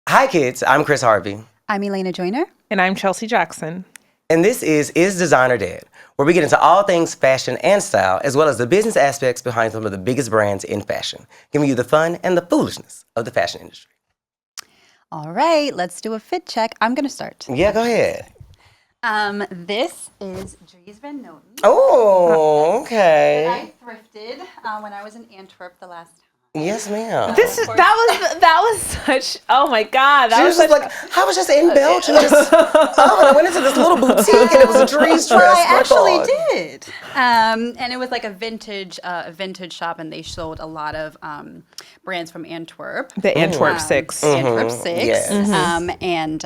Hi, kids. I'm Chris Harvey. I'm Elena Joyner. And I'm Chelsea Jackson. And this is Designer Dead, where we get into all things fashion and style, as well as the business aspects behind some of the biggest brands in fashion, giving you the fun and the foolishness of the fashion industry. All right, let's do a fit check. I'm going to start. Yeah, go ahead. This is Dries Van Noten. Oh, okay. That I thrifted when I was in Antwerp the last time. Yes, ma'am. That was such, oh my God. She was just like, I was just in Belgium. And I went into this little boutique and it was a Dries dress. Well, I actually did. And it was like a vintage shop, and they showed a lot of brands from Antwerp. The Antwerp 6. Antwerp 6. Yes. And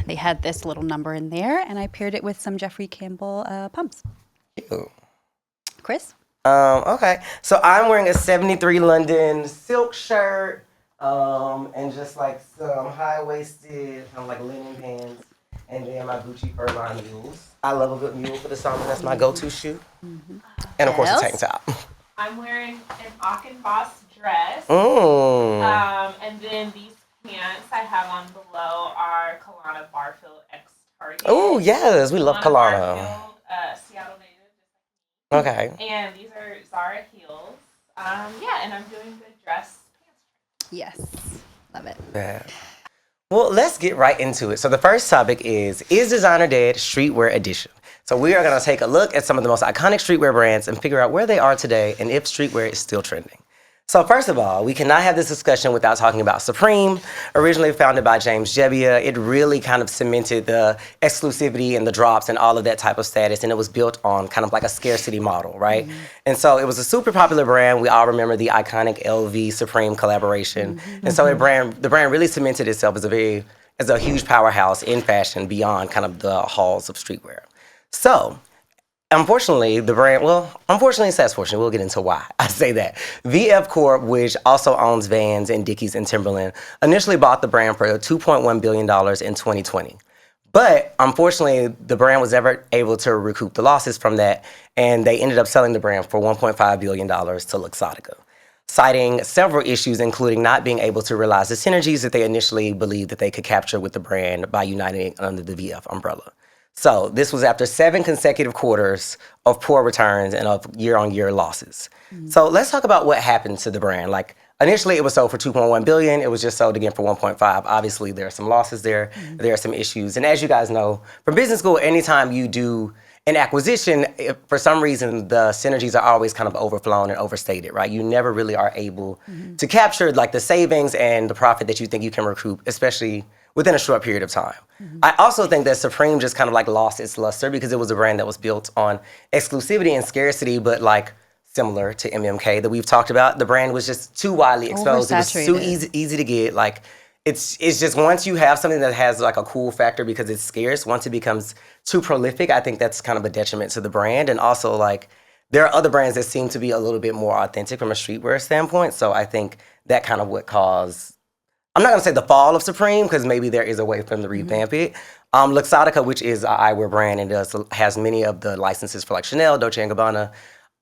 they had this little number in there, and I paired it with some Jeffrey Campbell pumps. Ew. Chris? Okay. So I'm wearing a 73 London silk shirt, and just like some high-waisted, kind of like linen pants, and then my Gucci fur-lined mules. I love a good mule for the summer. That's my go-to shoe. Mm-hmm. And of course, a tank top. I'm wearing an Auchenboss dress. And then these pants I have on below are Kalana Barfield X Target. Oh, yes. We love Kalana. Barfield, Seattle native. Okay. And these are Zara heels. And I'm doing the dress pants. Yes. Love it. Yeah. Well, let's get right into it. So the first topic is Designer Dead Streetwear Edition? So we are going to take a look at some of the most iconic streetwear brands and figure out where they are today and if streetwear is still trending. So first of all, we cannot have this discussion without talking about Supreme. Originally founded by James Jebbia, it really kind of cemented the exclusivity and the drops and all of that type of status, and it was built on kind of like a scarcity model, right? Mm-hmm. And so it was a super popular brand. We all remember the iconic LV Supreme collaboration. Mm-hmm. And so the brand really cemented itself as a huge powerhouse in fashion beyond kind of the halls of streetwear. So unfortunately, slash fortunately, we'll get into why I say that. VF Corp, which also owns Vans and Dickies and Timberland, initially bought the brand for $2.1 billion in 2020. But unfortunately, the brand was never able to recoup the losses from that, and they ended up selling the brand for $1.5 billion to Luxottica, citing several issues, including not being able to realize the synergies that they initially believed that they could capture with the brand by uniting under the VF umbrella. So this was after 7 consecutive quarters of poor returns and of year-on-year losses. Mm-hmm. So let's talk about what happened to the brand. Like initially it was sold for $2.1 billion. It was just sold again for $1.5. Obviously there are some losses there. Mm-hmm. There are some issues. And as you guys know, from business school, anytime you do an acquisition, for some reason the synergies are always kind of overflown and overstated, right? You never really are able to capture like the savings and the profit that you think you can recoup, especially within a short period of time. Mm-hmm. I also think that Supreme just kind of like lost its luster because it was a brand that was built on exclusivity and scarcity, but like similar to MMK that we've talked about, the brand was just too widely exposed. It was too easy to get. Like it's just once you have something that has like a cool factor because it's scarce, once it becomes too prolific, I think that's kind of a detriment to the brand. And also like there are other brands that seem to be a little bit more authentic from a streetwear standpoint. So I think that kind of what caused, I'm not going to say the fall of Supreme because maybe there is a way for them to revamp it. Luxottica, which is an eyewear brand and has many of the licenses for like Chanel, Dolce & Gabbana.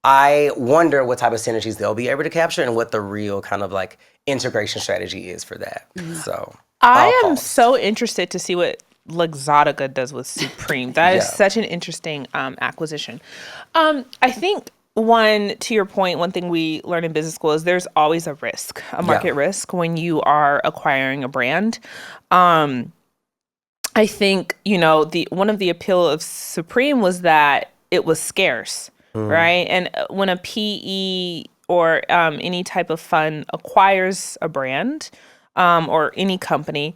I wonder what type of synergies they'll be able to capture and what the real kind of like integration strategy is for that. So I am so interested to see what Luxottica does with Supreme. That is such an interesting acquisition. I think to your point, one thing we learn in business school is there's always a risk, a market risk when you are acquiring a brand. I think, one of the appeal of Supreme was that it was scarce, right? And when a PE or any type of fund acquires a brand or any company,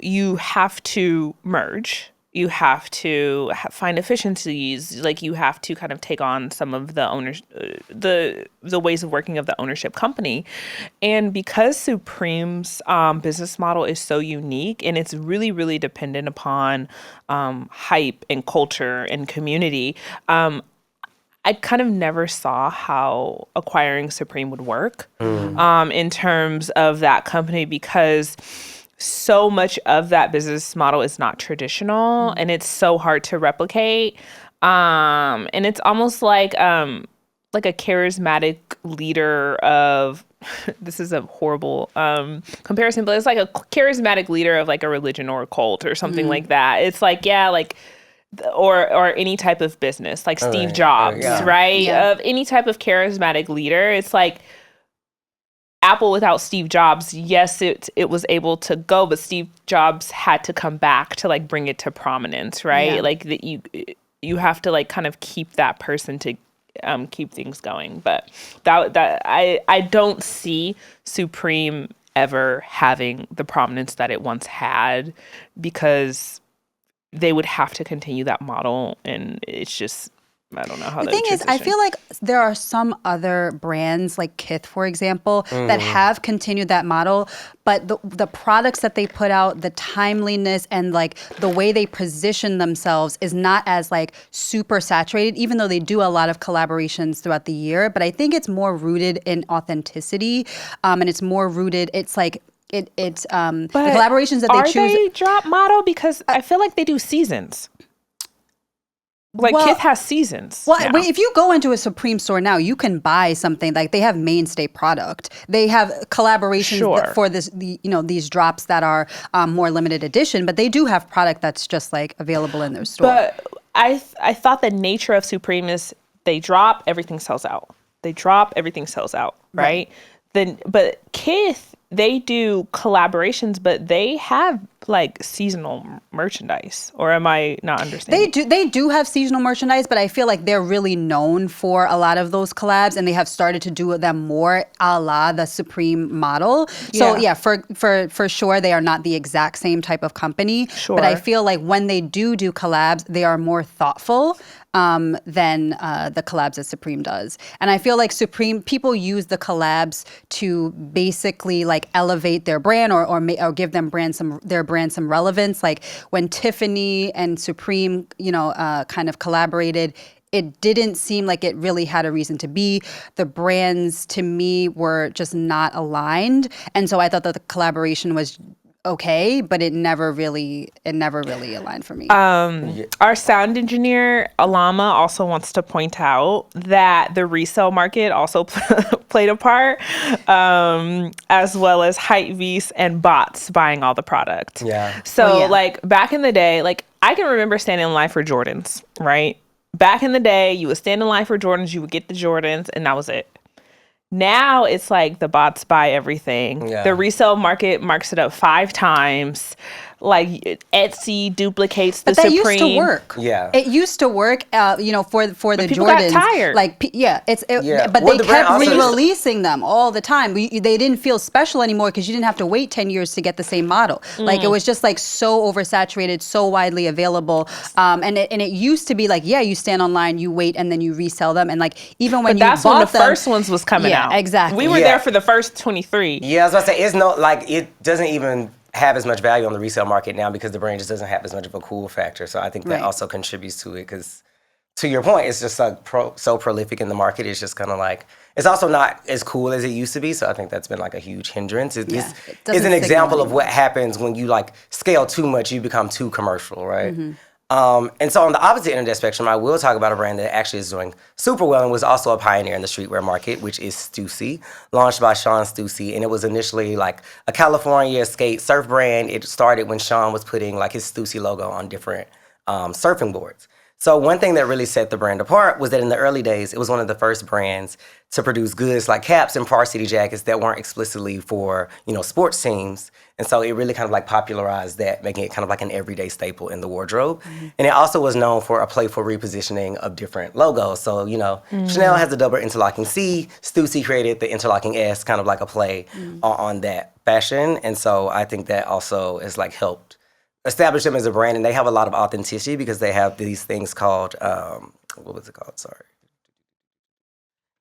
you have to merge. You have to find efficiencies. Like you have to kind of take on some of the ways of working of the ownership company. And because Supreme's business model is so unique and it's really, really dependent upon hype and culture and community, I kind of never saw how acquiring Supreme would work in terms of that company because so much of that business model is not traditional and it's so hard to replicate. And it's almost like like a charismatic leader of this is a horrible comparison, but it's like a charismatic leader of like a religion or a cult or something like that. It's like, yeah, like or any type of business, like Steve Jobs, right? Yeah. Of any type of charismatic leader. It's like Apple without Steve Jobs, yes, it was able to go, but Steve Jobs had to come back to like bring it to prominence, right? Yeah. Like that you have to like kind of keep that person to keep things going. But that I don't see Supreme ever having the prominence that it once had, because they would have to continue that model, and it's just, I don't know how. The thing is, I feel like there are some other brands, like Kith, for example, that have continued that model, but the products that they put out, the timeliness and like the way they position themselves is not as like super saturated, even though they do a lot of collaborations throughout the year. But I think it's more rooted in authenticity, and it's more rooted. It's like. It's the collaborations that they choose. Are they drop model? Because I feel like they do seasons. Like Kith has seasons. Well, if you go into a Supreme store now, you can buy something like they have mainstay product. They have collaborations for these drops that are more limited edition, but they do have product that's just like available in their store. But I thought the nature of Supreme is they drop, everything sells out. They drop, everything sells out, right? But Kith, they do collaborations, but they have like seasonal merchandise. Or am I not understanding? They do have seasonal merchandise, but I feel like they're really known for a lot of those collabs, and they have started to do them more a la the Supreme model. So yeah, for sure, they are not the exact same type of company. Sure. But I feel like when they do collabs, they are more thoughtful than the collabs that Supreme does. And I feel like Supreme, people use the collabs to basically like elevate their brand or give them their brand some relevance. Like when Tiffany and Supreme, kind of collaborated, it didn't seem like it really had a reason to be. The brands, to me, were just not aligned. And so I thought that the collaboration was okay, but it never really aligned for me. Our sound engineer, Alama, also wants to point out that the resale market also played a part, as well as Hypebeast and bots buying all the product. Yeah. So like back in the day, like I can remember standing in line for Jordans, right? Back in the day, you would stand in line for Jordans, you would get the Jordans, and that was it. Now it's like the bots buy everything. Yeah. The resale market marks it up 5 times. Like Etsy duplicates the Supreme. But that used to work. Yeah. It used to work, for the people Jordans. got tired. But they kept re-releasing them all the time. They didn't feel special anymore because you didn't have to wait 10 years to get the same model. Like it was just like so oversaturated, so widely available. And it used to be like, you stand online, you wait, and then you resell them. And like even when that's when the first ones was coming out. Yeah, exactly. We were there for the first 23. Yeah, I was about to say, it's no, like, it doesn't even have as much value on the resale market now because the brand just doesn't have as much of a cool factor. So I think that also contributes to it because, to your point, it's just like so prolific in the market. It's just kind of like, it's also not as cool as it used to be. So I think that's been like a huge hindrance. This is an example of what happens when you like scale too much, you become too commercial, right? Mm-hmm. And so on the opposite end of that spectrum, I will talk about a brand that actually is doing super well and was also a pioneer in the streetwear market, which is Stussy, launched by Sean Stussy. And it was initially like a California skate surf brand. It started when Sean was putting like his Stussy logo on different surfing boards. So one thing that really set the brand apart was that in the early days, it was one of the first brands to produce goods like caps and varsity jackets that weren't explicitly for, sports teams. And so it really kind of like popularized that, making it kind of like an everyday staple in the wardrobe. Mm-hmm. And it also was known for a playful repositioning of different logos. So, Chanel has the double interlocking C. Stussy created the interlocking S, kind of like a play on that fashion. And so I think that also has like helped establish them as a brand, and they have a lot of authenticity because they have these things called, what was it called? Sorry.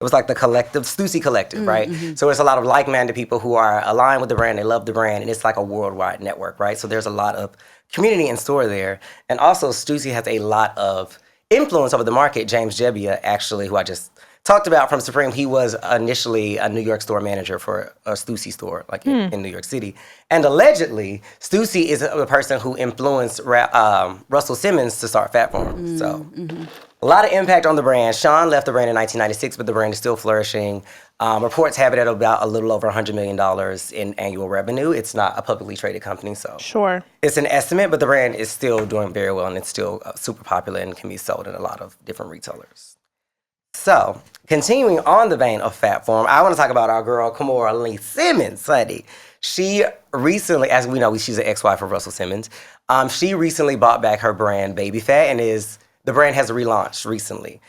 It was like the collective, Stussy Collective, right? Mm-hmm. So it's a lot of like-minded people who are aligned with the brand, they love the brand, and it's like a worldwide network, right? So there's a lot of community in store there. And also Stussy has a lot of influence over the market. James Jebbia, actually, who I just talked about from Supreme, he was initially a New York store manager for a Stussy store, like in New York City. And allegedly, Stussy is the person who influenced Russell Simmons to start Fat Farm. So A lot of impact on the brand. Sean left the brand in 1996, but the brand is still flourishing. Reports have it at about a little over $100 million in annual revenue. It's not a publicly traded company, so Sure. it's an estimate, but the brand is still doing very well, and it's still super popular and can be sold in a lot of different retailers. So, continuing on the vein of fat form, I want to talk about our girl, Kimora Lee Simmons, honey. She recently, as we know, she's an ex-wife of Russell Simmons. She recently bought back her brand, Baby Phat, and the brand has relaunched recently.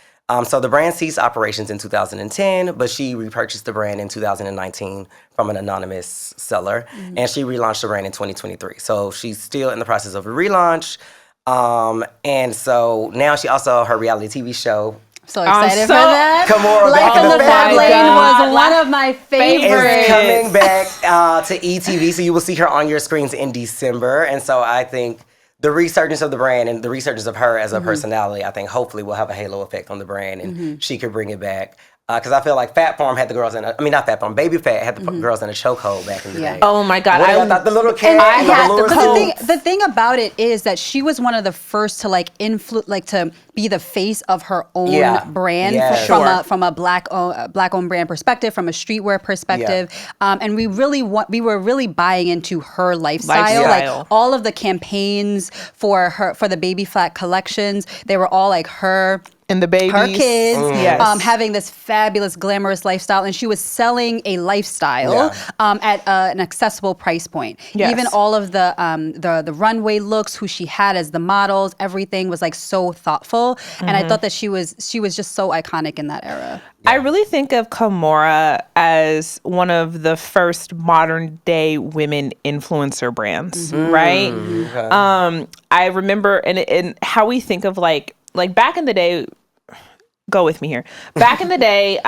So the brand ceased operations in 2010, but she repurchased the brand in 2019 from an anonymous seller, and she relaunched the brand in 2023. So she's still in the process of a relaunch. And so now she also, her reality TV show, So excited for that. Kimora Life back in the in Fab the Lane family. was one of my favorites. is coming back to ETV, so you will see her on your screens in December. And so I think the resurgence of the brand and the resurgence of her as a personality, I think hopefully will have a halo effect on the brand, and she could bring it back. Because I feel like Fat Farm had the girls in not Fat Farm, Baby Phat had the girls in a chokehold back in the day. Oh my God. What do y'all thought? The little cat, I had the the The thing about it is that she was one of the first to to be the face of her own brand from a black owned brand perspective, from a streetwear perspective, and we were really buying into her lifestyle. Like all of the campaigns for the Baby Phat collections, they were all like her. And the babies. Her kids having this fabulous, glamorous lifestyle. And she was selling a lifestyle at an accessible price point. Yes. Even all of the runway looks, who she had as the models, everything was like so thoughtful. And I thought that she was just so iconic in that era. I really think of Kimora as one of the first modern day women influencer brands, right? Okay. I remember, and how we think of like back in the day, go with me here. Back in the day,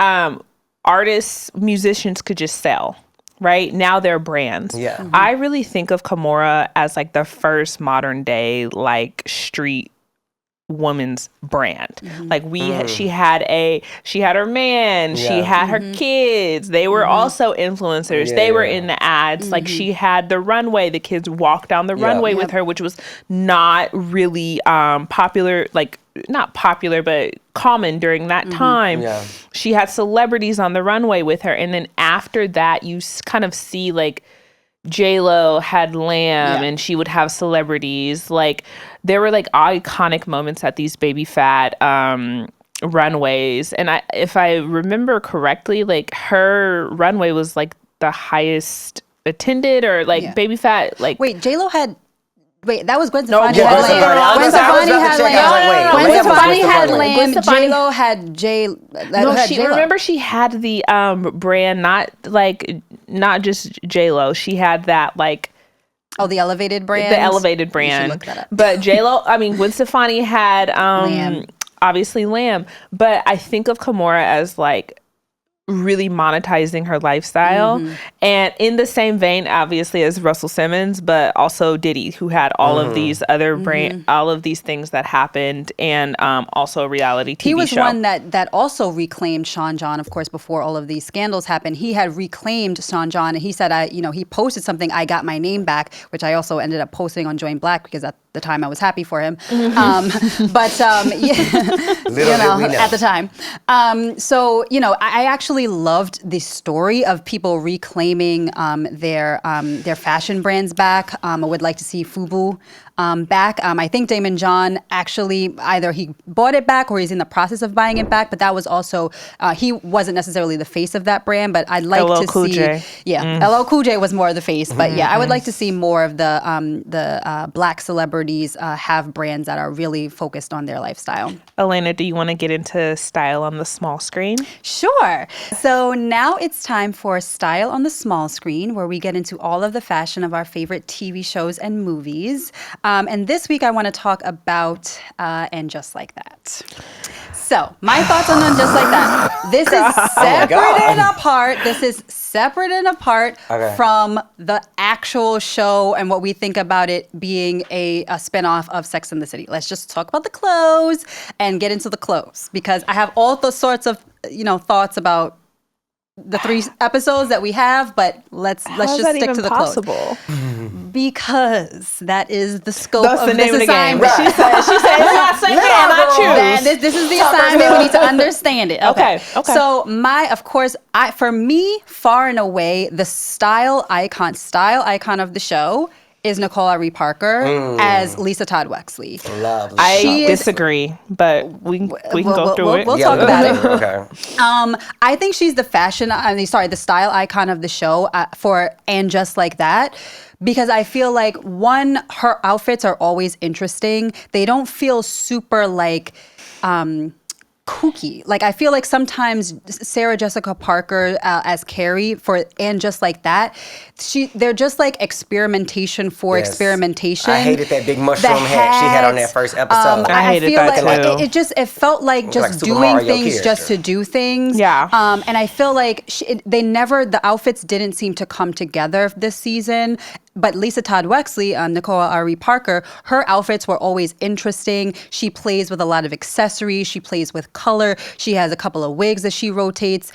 artists, musicians could just sell, right? Now they're brands. Yeah. I really think of Kimora as like the first modern day, like street woman's brand. Like she had her man, she had her kids. They were also influencers. They were in the ads. Like she had the runway. The kids walked down the runway with her, which was not really popular, like not popular, but common during that time. She had celebrities on the runway with her. And then after that, you kind of see like J-Lo had Lamb and she would have celebrities. Like there were like iconic moments at these Baby Phat runways. And if I remember correctly, like her runway was like the highest attended, or like Baby Phat, like wait, J-Lo had. Wait, that was Gwen Stefani. Gwen Stefani had Lamb. J-Lo had J. Remember she had the brand, not just J-Lo. She had that like. Oh, the elevated brand. The elevated brand. Look that up. But J-Lo, Gwen Stefani had obviously Lamb. But I think of Kimora as like really monetizing her lifestyle, and in the same vein obviously as Russell Simmons, but also Diddy, who had all of these other all of these things that happened, and also a reality TV show. He was one that also reclaimed Sean John, of course, before all of these scandals happened. He had reclaimed Sean John, and he said, he posted something, "I got my name back," which I also ended up posting on Join Black because at the time I was happy for him. At the time. I actually loved the story of people reclaiming their fashion brands back. I would like to see FUBU back. I think Damon John actually either he bought it back or he's in the process of buying it back. But that was also he wasn't necessarily the face of that brand. But I'd like LL to Cool see, J. LL Cool J was more of the face. But I would like to see more of the black celebrities have brands that are really focused on their lifestyle. Elena, do you want to get into style on the small screen? Sure. So now it's time for Style on the Small Screen, where we get into all of the fashion of our favorite TV shows and movies. And this week I want to talk about And Just Like That. So my thoughts on Just Like That. This is separate and apart. This is separate and apart from the actual show and what we think about it being a spinoff of Sex and the City. Let's just talk about the clothes and get into the clothes, because I have all the sorts of thoughts about the 3 episodes that we have, but let's just stick to the clothes. Because that is the scope That's of the name this of the game. assignment. She said it's not second, I choose. This is the assignment. We need to understand it. Okay. So for me, far and away, the style icon of the show is Nicole Ari Parker as Lisa Todd Wexley. Lovely. I disagree, but we can go through it. We'll talk about it. Okay. I think she's the the style icon of the show and just like that. Because I feel like her outfits are always interesting. They don't feel super like kooky. Like I feel like sometimes Sarah Jessica Parker as Carrie and just like that, they're just like experimentation for experimentation. I hated that big mushroom hat she had on that first episode. I hated feel that like too. it felt like just like Super doing Mario things character. just to do things. Yeah. And I feel like the outfits didn't seem to come together this season. But Lisa Todd Wexley, Nicole Ari Parker, her outfits were always interesting. She plays with a lot of accessories. She plays with color. She has a couple of wigs that she rotates.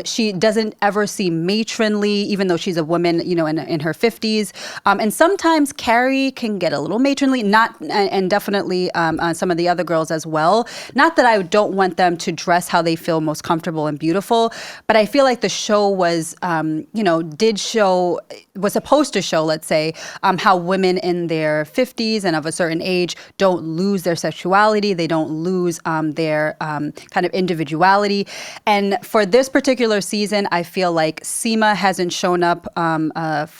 She doesn't ever seem matronly, even though she's a woman, in her 50s. And sometimes Carrie can get a little matronly, and definitely some of the other girls as well. Not that I don't want them to dress how they feel most comfortable and beautiful, but I feel like the show was, was supposed to show, let's say, how women in their 50s and of a certain age don't lose their sexuality. They don't lose their kind of individuality. And for this particular season, I feel like Seema hasn't shown up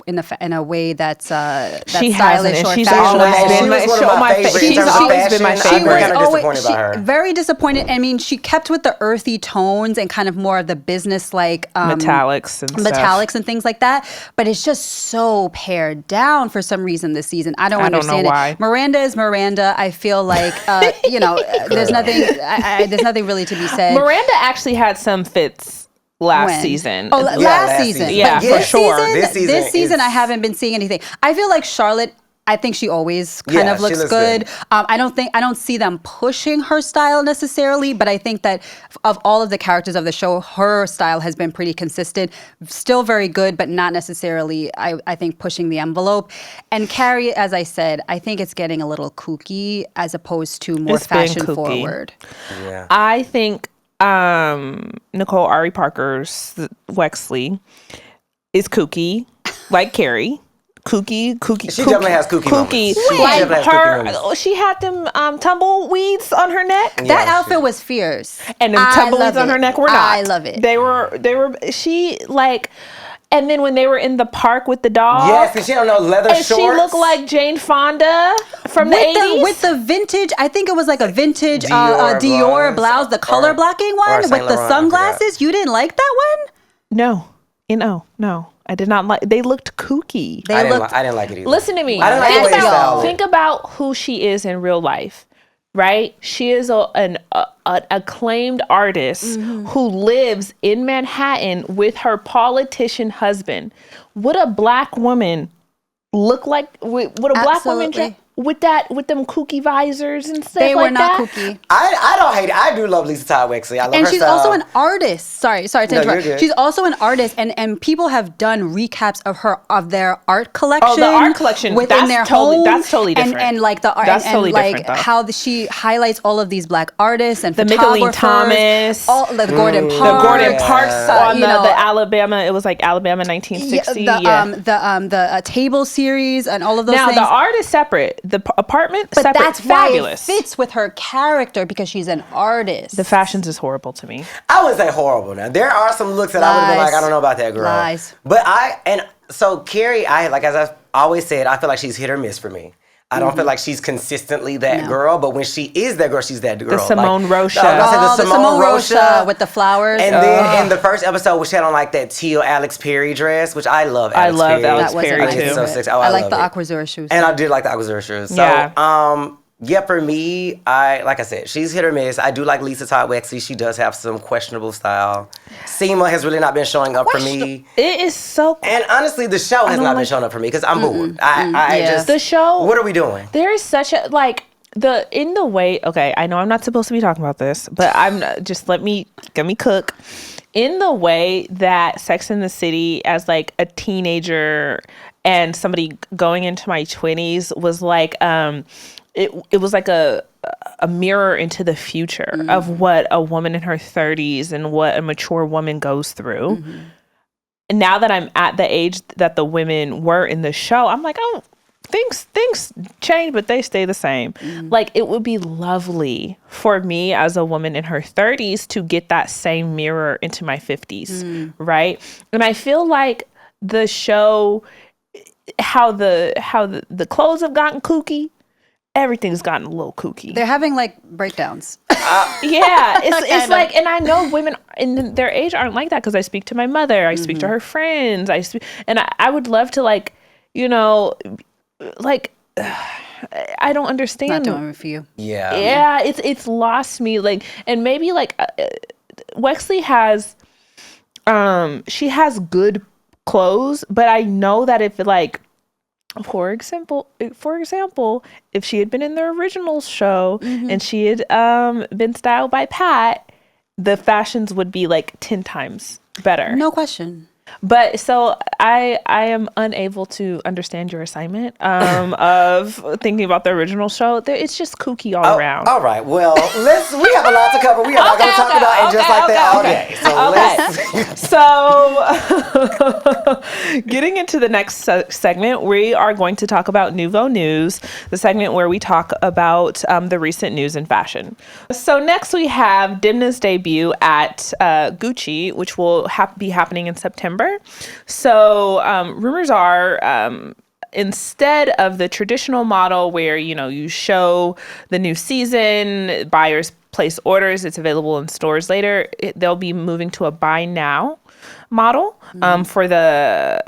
in a way that's she stylish or she's fashionable. always been my favorite. She's kind of disappointed by her. Very disappointed. I mean, she kept with the earthy tones and kind of more of the business-like metallics and things like that. But it's just so pared down for some reason this season. I don't understand know why. it. Miranda is Miranda. I feel like there's nothing really to be said. Miranda actually had some fits last season. Oh, last season. Yeah, But for sure. This season, I haven't been seeing anything. I feel like Charlotte, I think she always kind of looks good. I don't see them pushing her style necessarily, but I think that of all of the characters of the show, her style has been pretty consistent. Still very good, but not necessarily, I think, pushing the envelope. And Carrie, as I said, I think it's getting a little kooky as opposed to more fashion forward. Yeah. I think Nicole Ari Parker's Wexley is kooky, like Carrie. Kooky. She definitely has kooky moments. She had them tumbleweeds on her neck. That outfit was fierce. And them tumbleweeds on her neck were not. I love it. They were, and then when they were in the park with the dog. Yes, because she had no leather shorts. She looked like Jane Fonda from the 80s. With the vintage, I think it was like a vintage Dior blouse, the color blocking one with the sunglasses. You didn't like that one? No. I did not like. They looked kooky. I didn't like it either. Listen to me. I didn't like the way they styled it. Think about who she is in real life, right? She is an acclaimed artist who lives in Manhattan with her politician husband. Would a black woman look like? Would a black woman dress with them kooky visors and stuff like that? They were not kooky. I don't hate it. I do love Lisa Todd Wexley. I love her she's style. also an artist. Sorry to interrupt. You're good. She's also an artist, and people have done recaps of their art collection. Oh, the art collection within their home. That's totally different. And like the art, that's and totally like different, how she highlights all of these black artists and the photographers. Micheline Thomas, the Gordon Parks, the Gordon Parks on the Alabama. It was like Alabama 1960. The table series and all of those things. Now the art is separate. The apartment. But separate. that's fabulous. why it fits with her character because she's an artist. The fashions is horrible to me. I wouldn't say horrible. Now there are some looks that I would have been like, I don't know about that girl. Lies. But so Carrie, as I've always said, I feel like she's hit or miss for me. I don't feel like she's consistently that girl, but when she is that girl, she's that girl. The Simone Rocha. The Simone Rocha with the flowers. And then in the first episode, she had on like that teal Alex Perry dress, which I love. Alex Perry. Perry too. It's so sexy. Oh, I like the Aquazura shoes. And I did like the Aquazura shoes. So, for me, like I said, she's hit or miss. I do like Lisa Todd Wexley. She does have some questionable style. Seema has really not been showing up for me. It is so. And honestly, the show has not been showing up for me because I'm bored. I just the show. What are we doing? There is such a in the way. Okay, I know I'm not supposed to be talking about this, but I'm just let me cook. In the way that Sex and the City as like a teenager and somebody going into my 20s was like, it was like a mirror into the future of what a woman in her 30s and what a mature woman goes through. And now that I'm at the age that the women were in the show, I'm like, oh, things change, but they stay the same. Like, it would be lovely for me as a woman in her 30s to get that same mirror into my 50s, right? And I feel like the show, how the clothes have gotten kooky, everything's gotten a little kooky. They're having like breakdowns. Yeah, it's like, and I know women in their age aren't like that because I speak to my mother, I speak to her friends, and I would love to, like, you know, like, I don't understand. Not doing it for you. Yeah, it's lost me. Like, and maybe like Wexley has, she has good clothes, but I know that if like, for example, if she had been in the original show and she had been styled by Pat, the fashions would be like 10 times better. No question. But so I am unable to understand your assignment of thinking about the original show. It's just kooky all around. All right. Well, we have a lot to cover. We are not going to talk about it just like that all day. So Getting into the next segment, we are going to talk about Nouveau News, the segment where we talk about the recent news in fashion. So next we have Demna's debut at Gucci, which will be happening in September. So rumors are instead of the traditional model where, you know, you show the new season, buyers place orders, it's available in stores later, they'll be moving to a buy now model for the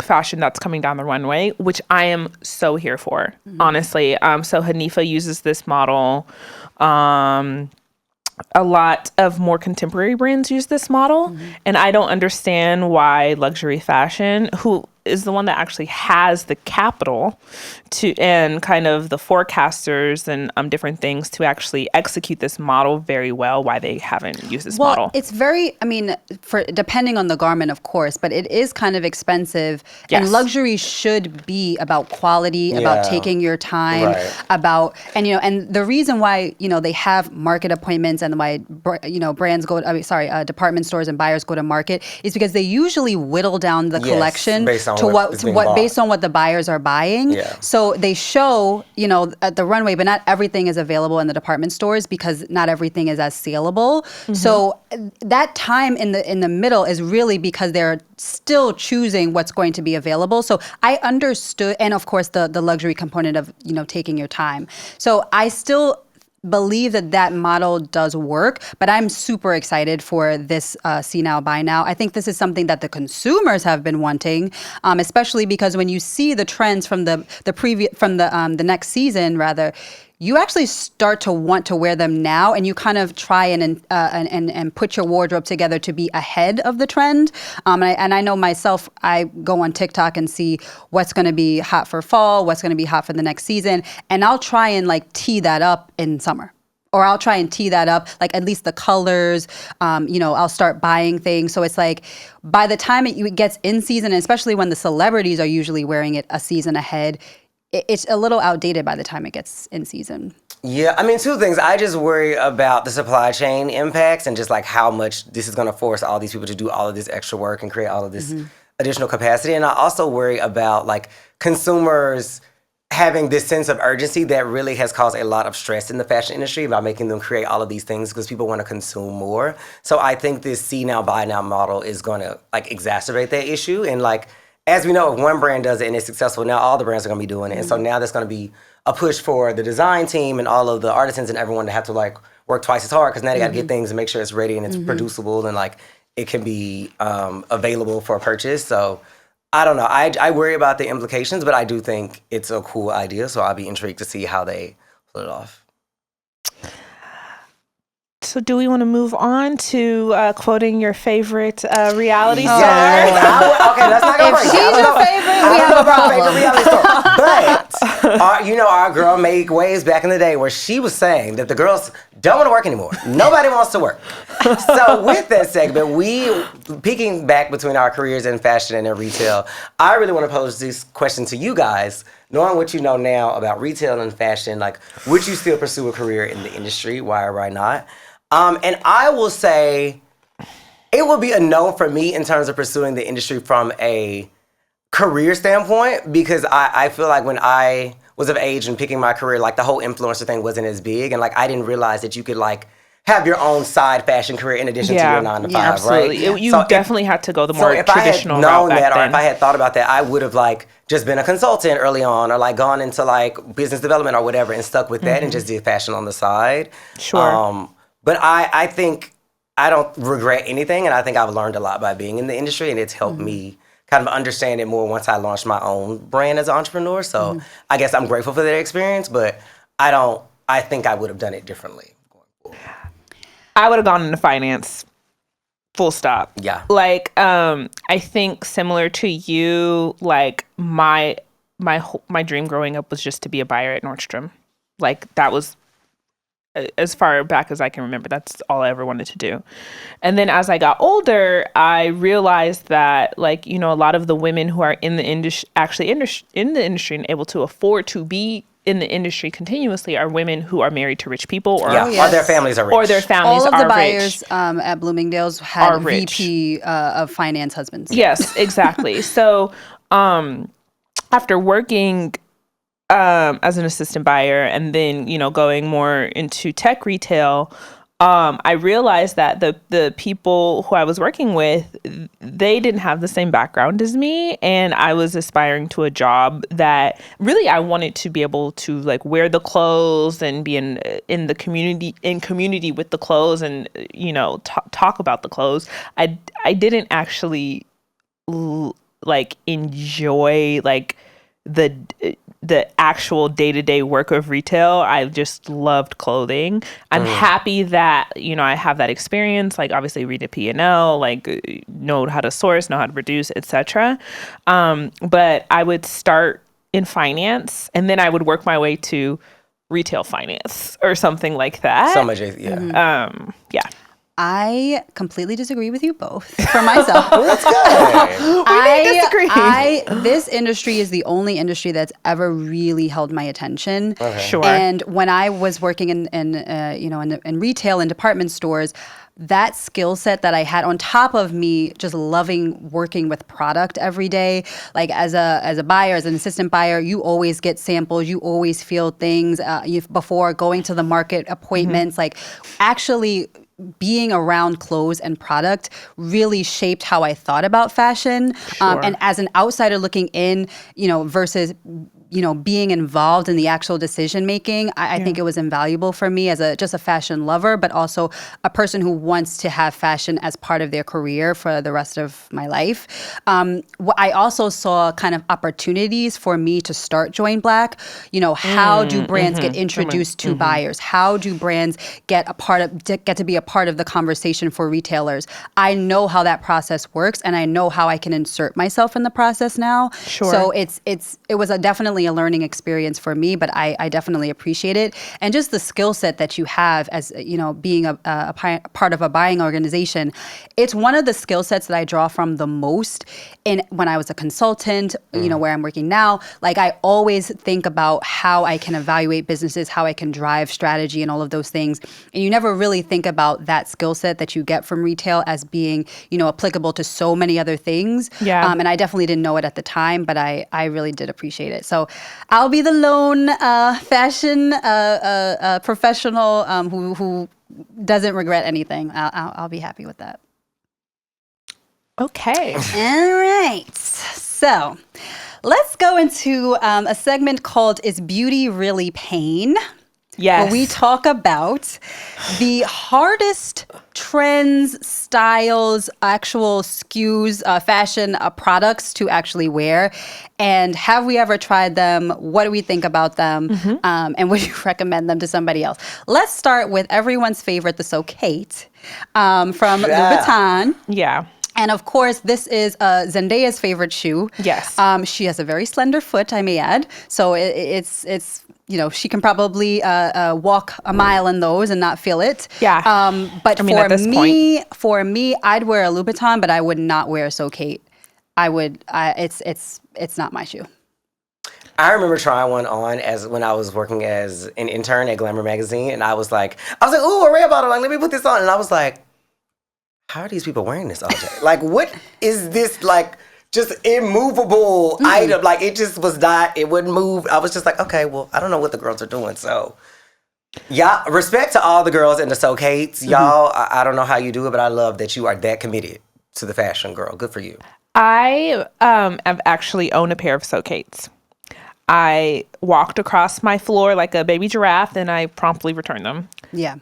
fashion that's coming down the runway, which I am so here for, honestly. So Hanifa uses this model. A lot of more contemporary brands use this model, and I don't understand why luxury fashion, who is the one that actually has the capital to and kind of the forecasters and different things to actually execute this model very well, why they haven't used this model. It's very, I mean, for depending on the garment, of course, but it is kind of expensive. Yes. And luxury should be about quality, about taking your time, about, and, you know, and the reason why, you know, they have market appointments and why, you know, brands go, department stores and buyers go to market is because they usually whittle down the collection based on what the buyers are buying. So they show, you know, at the runway, but not everything is available in the department stores because not everything is as saleable. So that time in the middle is really because they're still choosing what's going to be available. So I understood, and of course the luxury component of, you know, taking your time. So I still believe that model does work, but I'm super excited for this see now, buy now. I think this is something that the consumers have been wanting, especially because when you see the trends from the next season, rather, you actually start to want to wear them now, and you kind of try and put your wardrobe together to be ahead of the trend. And I know myself, I go on TikTok and see what's going to be hot for fall, what's going to be hot for the next season, and I'll try and like tee that up in summer. Or I'll try and tee that up, like at least the colors, you know, I'll start buying things. So it's like by the time it gets in season, and especially when the celebrities are usually wearing it a season ahead, it's a little outdated by the time it gets in season. Yeah, I mean, two things. I just worry about the supply chain impacts and just like how much this is going to force all these people to do all of this extra work and create all of this additional capacity. And I also worry about like consumers having this sense of urgency that really has caused a lot of stress in the fashion industry by making them create all of these things because people want to consume more. So I think this see now, buy now model is going to like exacerbate that issue. And like, as we know, if one brand does it and it's successful, now all the brands are going to be doing it. And so now there's going to be a push for the design team and all of the artisans and everyone to have to like work twice as hard because now they got to get things and make sure it's ready and it's producible and like it can be available for purchase. So I don't know. I worry about the implications, but I do think it's a cool idea. So I'll be intrigued to see how they pull it off. So do we want to move on to quoting your favorite reality star? Okay, let's not go If crazy. she's your favorite, we have a problem. Favorite reality star. our girl made waves back in the day where she was saying that the girls don't want to work anymore. Nobody wants to work. So with that segment, we peeking back between our careers in fashion and in retail, I really want to pose this question to you guys. Knowing what you know now about retail and fashion, like, would you still pursue a career in the industry? Why or why not? And I will say it would be a no for me in terms of pursuing the industry from a career standpoint, because I feel like when I was of age and picking my career, like the whole influencer thing wasn't as big, and like I didn't realize that you could like have your own side fashion career in addition to your 9 to 5, absolutely. right? You definitely had to go the more traditional route. If I had known that, then. or if I had thought about that, I would have like just been a consultant early on, or like gone into like business development or whatever, and stuck with that and just did fashion on the side. Sure. But I think I don't regret anything, and I think I've learned a lot by being in the industry, and it's helped me kind of understand it more once I launched my own brand as an entrepreneur. So I guess I'm grateful for that experience, but I think I would have done it differently going forward. I would have gone into finance, full stop. Yeah. Like, I think similar to you, like my dream growing up was just to be a buyer at Nordstrom. Like that was, as far back as I can remember, that's all I ever wanted to do. And then as I got older, I realized that, like, you know, a lot of the women who are in the industry, in the industry and able to afford to be in the industry continuously are women who are married to rich people, or or their families are rich. Or their families all of are the buyers rich. at Bloomingdale's had Are rich. VP of finance husbands. Yes, exactly. So after working as an assistant buyer and then, you know, going more into tech retail, I realized that the people who I was working with, they didn't have the same background as me, and I was aspiring to a job that really I wanted to be able to like wear the clothes and be in the community with the clothes, and you know, talk about the clothes. I didn't actually like enjoy like the actual day-to-day work of retail. I just loved clothing. I'm happy that, you know, I have that experience, like obviously read a P&L, like know how to source, know how to produce, etc. But I would start in finance and then I would work my way to retail finance or something like that. So much, yeah. Yeah. I completely disagree with you both. For myself, That's good. I this industry is the only industry that's ever really held my attention. Okay. Sure. And when I was working in retail and department stores, that skill set that I had on top of me just loving working with product every day, like as a buyer, as an assistant buyer, you always get samples, you always feel things before going to the market appointments, like actually being around clothes and product really shaped how I thought about fashion. Sure. And as an outsider looking in, you know, versus, you know, being involved in the actual decision making, I think it was invaluable for me as just a fashion lover, but also a person who wants to have fashion as part of their career for the rest of my life. I also saw kind of opportunities for me to start Join Black. You know, how do brands get introduced to buyers? How do brands get to be a part of the conversation for retailers? I know how that process works, and I know how I can insert myself in the process now. Sure. So it was definitely a learning experience for me, but I definitely appreciate it. And just the skill set that you have as, you know, being a part of a buying organization, it's one of the skill sets that I draw from the most. And when I was a consultant, you know, where I'm working now, like I always think about how I can evaluate businesses, how I can drive strategy and all of those things. And you never really think about that skill set that you get from retail as being, you know, applicable to so many other things. Yeah. And I definitely didn't know it at the time, but I really did appreciate it. So I'll be the lone fashion professional who doesn't regret anything. I'll be happy with that. Okay. All right. So let's go into a segment called Is Beauty Really Pain? Yes. Where we talk about the hardest trends, styles, actual SKUs, fashion products to actually wear. And have we ever tried them? What do we think about them? And would you recommend them to somebody else? Let's start with everyone's favorite, the So Kate from Louis Vuitton. Yeah. And of course, this is Zendaya's favorite shoe. Yes. She has a very slender foot, I may add. So it's she can probably walk a mile in those and not feel it. Yeah. But I mean, at this for me, I'd wear a Louboutin, but I would not wear a Socate. It's not my shoe. I remember trying one on when I was working as an intern at Glamour magazine, and I was like, ooh, a red bottle, like, let me put this on. And I was like, how are these people wearing this all day? Like, what is this, like, just immovable item? Like, it just was not, it wouldn't move. I was just like, okay, well, I don't know what the girls are doing. So, yeah, respect to all the girls in the Socates. Y'all, I don't know how you do it, but I love that you are that committed to the fashion, girl. Good for you. I have actually owned a pair of Socates. I walked across my floor like a baby giraffe, and I promptly returned them. Yeah.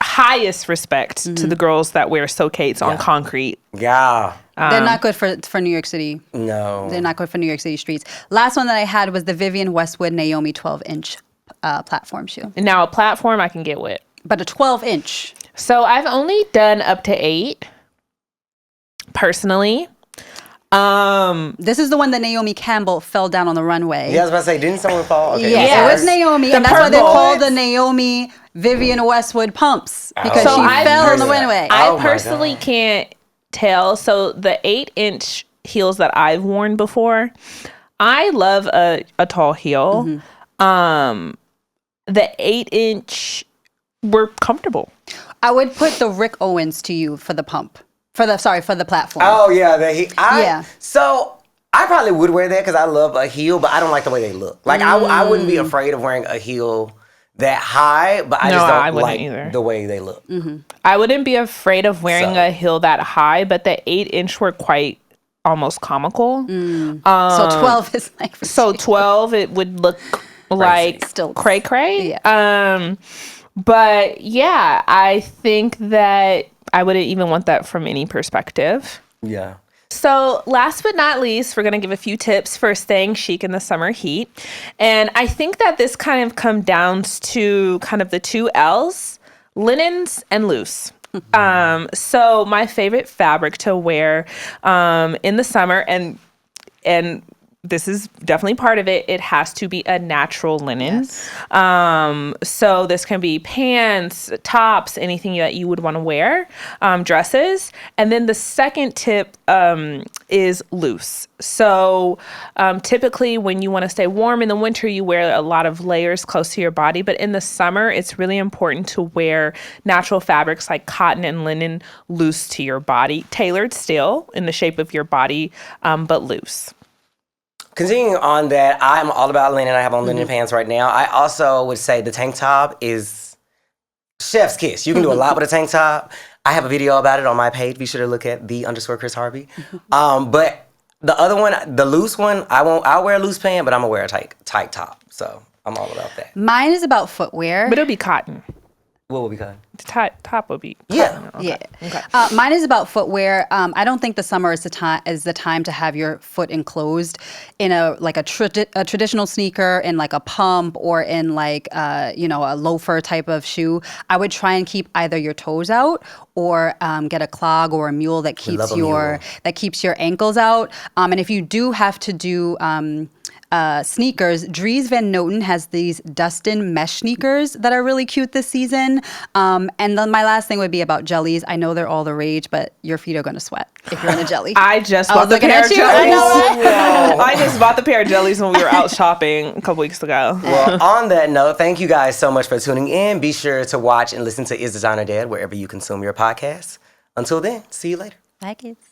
Highest respect to the girls that wear Socates on concrete. Yeah. They're not good for New York City. No. They're not good for New York City streets. Last one that I had was the Vivienne Westwood Naomi 12-inch platform shoe. Now, a platform I can get with. But a 12-inch. So I've only done up to 8, personally. This is the one that Naomi Campbell fell down on the runway. Yeah, I was about to say, didn't someone fall? Okay. Yes, it was Naomi, and that's why they purple called the Naomi Vivienne Westwood pumps, because So she I fell on the heard that. runway. Oh I my personally God. can't tell. So the 8-inch heels that I've worn before, I love a tall heel. The 8-inch were comfortable. I would put the Rick Owens to you for the pump. For the platform. Oh, yeah. Yeah. So, I probably would wear that because I love a heel, but I don't like the way they look. Like, I wouldn't be afraid of wearing a heel that high, but I No, just don't I wouldn't like either. the way they look. I wouldn't be afraid of wearing So- a heel that high, but the 8-inch were quite almost comical. So 12 is like... So 12, it would look like Still- cray cray. Yeah. But yeah, I think that I wouldn't even want that from any perspective. Yeah. So last but not least, we're going to give a few tips for staying chic in the summer heat. And I think that this kind of comes down to kind of the 2 L's, linens and loose. So my favorite fabric to wear in the summer, and this is definitely part of it, it has to be a natural linen. Yes. So this can be pants, tops, anything that you would want to wear, dresses. And then the second tip is loose. So typically when you want to stay warm in the winter, you wear a lot of layers close to your body. But in the summer, it's really important to wear natural fabrics like cotton and linen loose to your body, tailored still in the shape of your body, but loose. Continuing on that, I'm all about linen. I have on linen pants right now. I also would say the tank top is chef's kiss. You can do a lot with a tank top. I have a video about it on my page. Be sure to look at _Chris Harvey. But the other one, the loose one, I'll wear a loose pant, but I'm gonna wear a tight top. So I'm all about that. Mine is about footwear. But it'll be cotton. What will be cotton? The top will be Yeah. cotton. Okay. Yeah. Okay. Mine is about footwear. I don't think the summer is the time to have your foot enclosed in a traditional sneaker, in like a pump, or in like a loafer type of shoe. I would try and keep either your toes out, or get a clog or a mule that keeps your ankles out. And if you do have to do sneakers, Dries Van Noten has these Dustin mesh sneakers that are really cute this season. And then my last thing would be about jellies. I know they're all the rage, but your feet are going to sweat if you're in a jelly. I just I bought was the looking pair at of you. I jellies. know. I just bought the pair of jellies when we were out shopping a couple weeks ago. Well, on that note, thank you guys so much for tuning in. Be sure to watch and listen to Is Designer Dead wherever you consume your podcasts. Until then, see you later. Bye, kids.